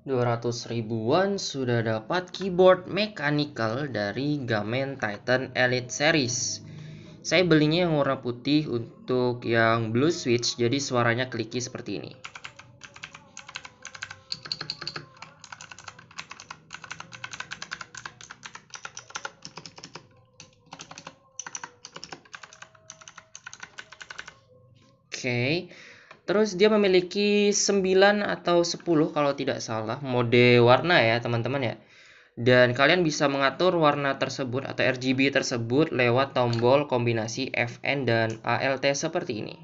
200 ribuan sudah dapat keyboard mechanical dari Gamen Titan Elite Series. Saya belinya yang warna putih untuk yang blue switch, jadi suaranya clicky seperti ini. Oke. Terus dia memiliki 9 atau 10 kalau tidak salah mode warna ya, teman-teman ya. Dan kalian bisa mengatur warna tersebut atau RGB tersebut lewat tombol kombinasi FN dan ALT seperti ini.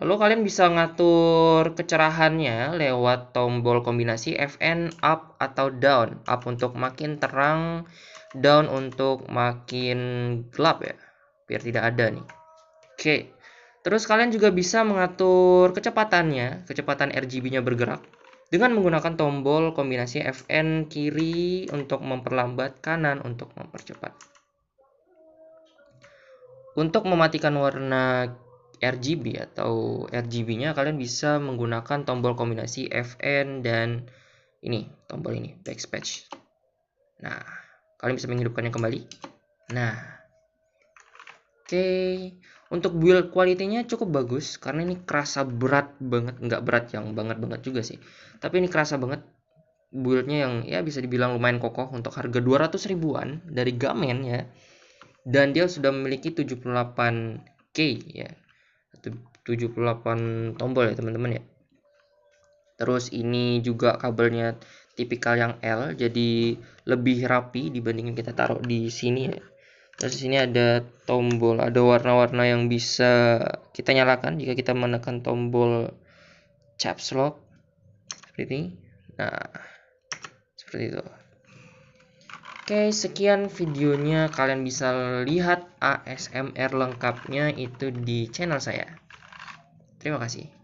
Lalu kalian bisa ngatur kecerahannya lewat tombol kombinasi FN up atau down. Up untuk makin terang, down untuk makin gelap ya, biar tidak ada nih. Oke. Terus kalian juga bisa mengatur kecepatannya, kecepatan RGB-nya bergerak dengan menggunakan tombol kombinasi FN kiri untuk memperlambat, kanan untuk mempercepat. Untuk mematikan warna RGB atau RGB-nya kalian bisa menggunakan tombol kombinasi FN dan ini, tombol ini, backspace. Nah, kalian bisa menghidupkannya kembali. Nah, oke. Untuk build quality-nya cukup bagus karena ini kerasa berat banget, nggak berat yang banget juga sih. Tapi ini kerasa banget build-nya yang ya bisa dibilang lumayan kokoh untuk harga 200 ribuan dari Gamen ya. Dan dia sudah memiliki 78K ya. 78 tombol ya teman-teman ya. Terus ini juga kabelnya tipikal yang L, jadi lebih rapi dibandingin kita taruh di sini ya. Terus di sini ada tombol, ada warna-warna yang bisa kita nyalakan jika kita menekan tombol caps lock seperti ini. Nah, seperti itu. Oke, sekian videonya. Kalian bisa lihat ASMR lengkapnya itu di channel saya. Terima kasih.